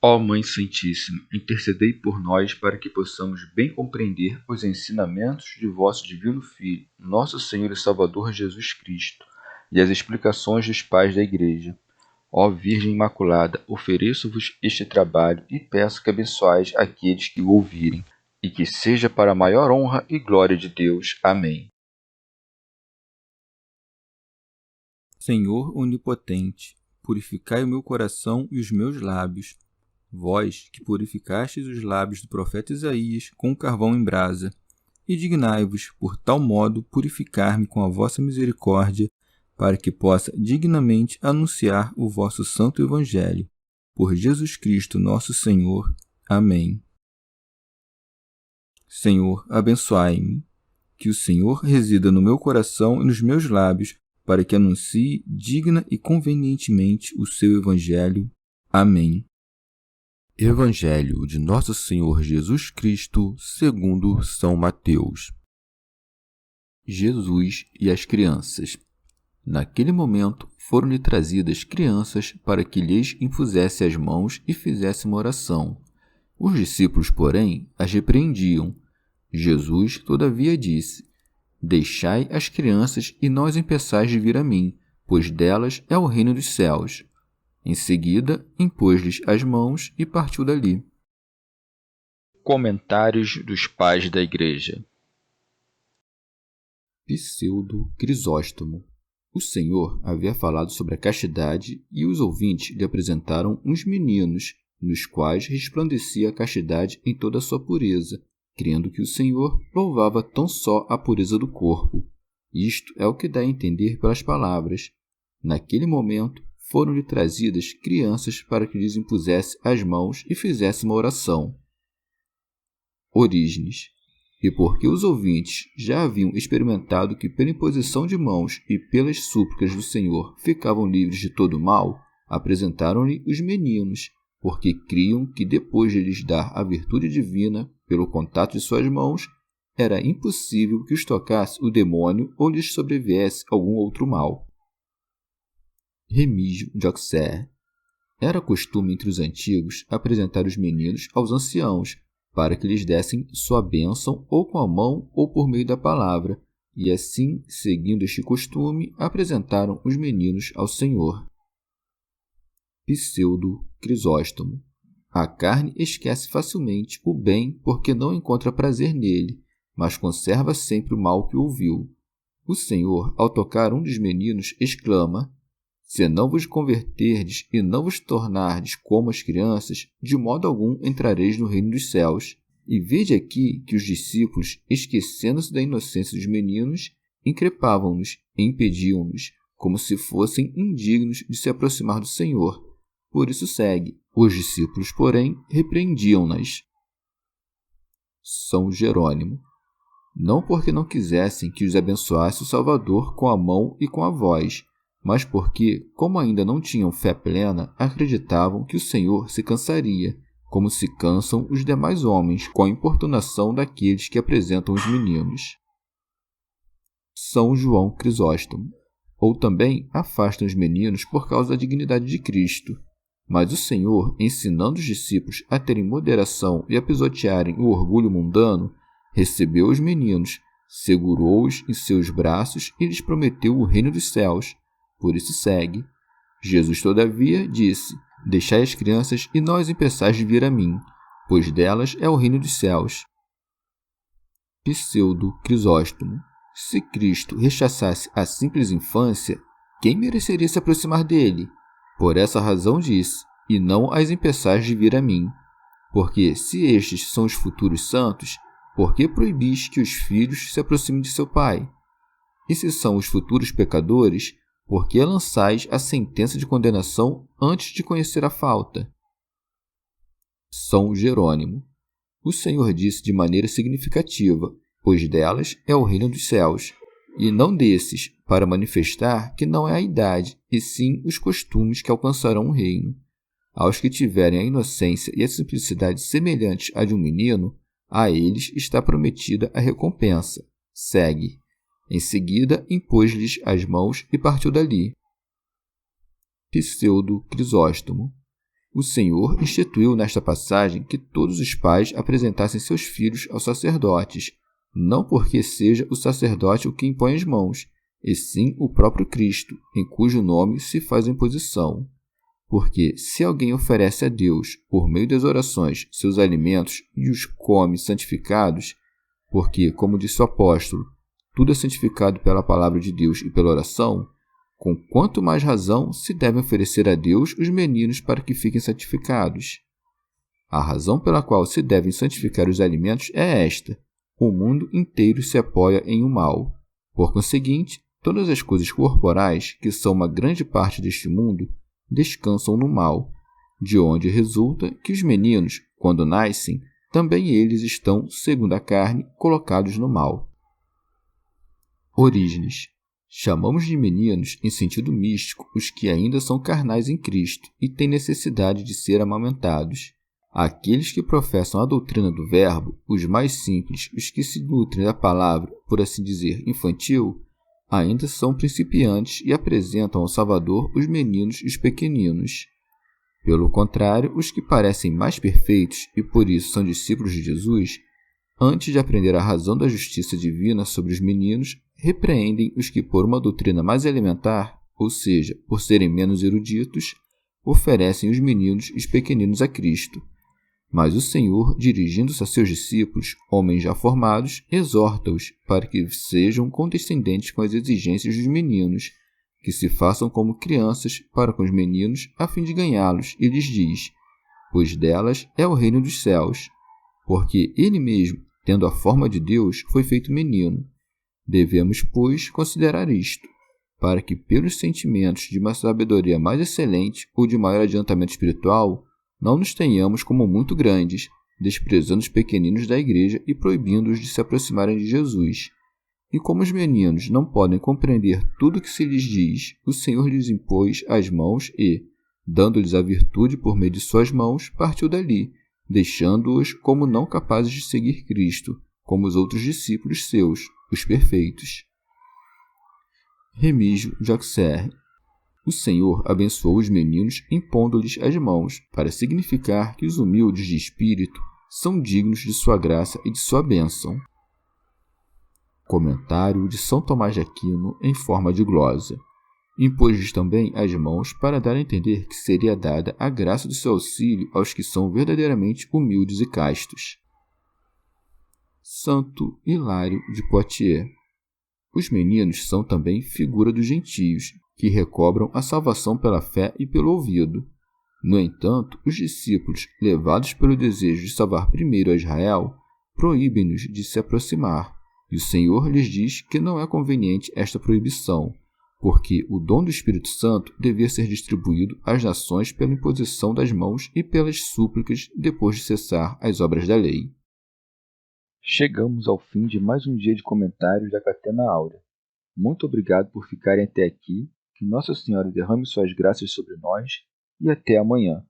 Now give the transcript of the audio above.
Ó Mãe Santíssima, intercedei por nós para que possamos bem compreender os ensinamentos de vosso Divino Filho, nosso Senhor e Salvador Jesus Cristo, e as explicações dos pais da Igreja. Ó Virgem Imaculada, ofereço-vos este trabalho e peço que abençoais aqueles que o ouvirem, e que seja para a maior honra e glória de Deus. Amém. Senhor onipotente, purificai o meu coração e os meus lábios. Vós, que purificastes os lábios do profeta Isaías com carvão em brasa, e dignai-vos, por tal modo, purificar-me com a vossa misericórdia, para que possa dignamente anunciar o vosso santo Evangelho. Por Jesus Cristo nosso Senhor. Amém. Senhor, abençoai-me. Que o Senhor resida no meu coração e nos meus lábios, para que anuncie digna e convenientemente o seu Evangelho. Amém. Evangelho de Nosso Senhor Jesus Cristo, segundo São Mateus. Jesus e as crianças. Naquele momento, foram-lhe trazidas crianças para que lhes impusesse as mãos e fizesse uma oração. Os discípulos, porém, as repreendiam. Jesus, todavia, disse: Deixai as crianças e não as impeçais de vir a mim, pois delas é o reino dos céus. Em seguida, impôs-lhes as mãos e partiu dali. Comentários dos Pais da Igreja. Pseudo Crisóstomo. O Senhor havia falado sobre a castidade e os ouvintes lhe apresentaram uns meninos, nos quais resplandecia a castidade em toda a sua pureza, crendo que o Senhor louvava tão só a pureza do corpo. Isto é o que dá a entender pelas palavras. Naquele momento, foram-lhe trazidas crianças para que lhes impusesse as mãos e fizesse uma oração. Orígenes. E porque os ouvintes já haviam experimentado que pela imposição de mãos e pelas súplicas do Senhor ficavam livres de todo mal, apresentaram-lhe os meninos, porque criam que depois de lhes dar a virtude divina pelo contato de suas mãos, era impossível que os tocasse o demônio ou lhes sobreviesse algum outro mal. Remígio de Auxerre. Era costume entre os antigos apresentar os meninos aos anciãos, para que lhes dessem sua bênção ou com a mão ou por meio da palavra, e assim, seguindo este costume, apresentaram os meninos ao Senhor. Pseudo Crisóstomo. A carne esquece facilmente o bem porque não encontra prazer nele, mas conserva sempre o mal que ouviu. O Senhor, ao tocar um dos meninos, exclama: Se não vos converterdes e não vos tornardes como as crianças, de modo algum entrareis no reino dos céus. E vede aqui que os discípulos, esquecendo-se da inocência dos meninos, increpavam-nos e impediam-nos, como se fossem indignos de se aproximar do Senhor. Por isso segue. Os discípulos, porém, repreendiam-nas. São Jerônimo. Não porque não quisessem que os abençoasse o Salvador com a mão e com a voz, mas porque, como ainda não tinham fé plena, acreditavam que o Senhor se cansaria, como se cansam os demais homens com a importunação daqueles que apresentam os meninos. São João Crisóstomo. Ou também afastam os meninos por causa da dignidade de Cristo. Mas o Senhor, ensinando os discípulos a terem moderação e a pisotearem o orgulho mundano, recebeu os meninos, segurou-os em seus braços e lhes prometeu o reino dos céus. Por isso segue. Jesus, todavia, disse: Deixai as crianças e não as impeçais de vir a mim, pois delas é o reino dos céus. Pseudo Crisóstomo. Se Cristo rechaçasse a simples infância, quem mereceria se aproximar dele? Por essa razão disse: E não as impeçais de vir a mim. Porque, se estes são os futuros santos, por que proibis que os filhos se aproximem de seu pai? E se são os futuros pecadores, por que lançais a sentença de condenação antes de conhecer a falta? São Jerônimo. O Senhor disse de maneira significativa: Pois delas é o reino dos céus. E não desses, para manifestar que não é a idade, e sim os costumes que alcançarão o reino. Aos que tiverem a inocência e a simplicidade semelhantes à de um menino, a eles está prometida a recompensa. Segue. Em seguida, impôs-lhes as mãos e partiu dali. Pseudo Crisóstomo. O Senhor instituiu nesta passagem que todos os pais apresentassem seus filhos aos sacerdotes, não porque seja o sacerdote o que impõe as mãos, e sim o próprio Cristo, em cujo nome se faz a imposição. Porque se alguém oferece a Deus, por meio das orações, seus alimentos e os come santificados, porque, como disse o apóstolo, tudo é santificado pela palavra de Deus e pela oração, com quanto mais razão se devem oferecer a Deus os meninos para que fiquem santificados. A razão pela qual se devem santificar os alimentos é esta: o mundo inteiro se apoia em o mal. Por conseguinte, todas as coisas corporais, que são uma grande parte deste mundo, descansam no mal, de onde resulta que os meninos, quando nascem, também eles estão, segundo a carne, colocados no mal. Orígenes. Chamamos de meninos, em sentido místico, os que ainda são carnais em Cristo e têm necessidade de ser amamentados. Aqueles que professam a doutrina do Verbo, os mais simples, os que se nutrem da palavra, por assim dizer, infantil, ainda são principiantes e apresentam ao Salvador os meninos e os pequeninos. Pelo contrário, os que parecem mais perfeitos e por isso são discípulos de Jesus, antes de aprender a razão da justiça divina sobre os meninos, repreendem os que por uma doutrina mais elementar, ou seja, por serem menos eruditos, oferecem os meninos e os pequeninos a Cristo. Mas o Senhor, dirigindo-se a seus discípulos, homens já formados, exorta-os para que sejam condescendentes com as exigências dos meninos, que se façam como crianças para com os meninos, a fim de ganhá-los, e lhes diz: pois delas é o reino dos céus. Porque ele mesmo, tendo a forma de Deus, foi feito menino. Devemos, pois, considerar isto, para que, pelos sentimentos de uma sabedoria mais excelente ou de maior adiantamento espiritual, não nos tenhamos como muito grandes, desprezando os pequeninos da igreja e proibindo-os de se aproximarem de Jesus. E como os meninos não podem compreender tudo o que se lhes diz, o Senhor lhes impôs as mãos e, dando-lhes a virtude por meio de suas mãos, partiu dali, deixando-os como não capazes de seguir Cristo, como os outros discípulos seus, os perfeitos. Remígio Joxer. O Senhor abençoou os meninos impondo-lhes as mãos, para significar que os humildes de espírito são dignos de sua graça e de sua bênção. Comentário de São Tomás de Aquino em forma de glosa. Impôs-lhes também as mãos para dar a entender que seria dada a graça do seu auxílio aos que são verdadeiramente humildes e castos. Santo Hilário de Poitiers. Os meninos são também figura dos gentios, que recobram a salvação pela fé e pelo ouvido. No entanto, os discípulos, levados pelo desejo de salvar primeiro a Israel, proíbem-nos de se aproximar, e o Senhor lhes diz que não é conveniente esta proibição, porque o dom do Espírito Santo devia ser distribuído às nações pela imposição das mãos e pelas súplicas depois de cessar as obras da lei. Chegamos ao fim de mais um dia de comentários da Catena Áurea. Muito obrigado por ficarem até aqui, que Nossa Senhora derrame suas graças sobre nós e até amanhã.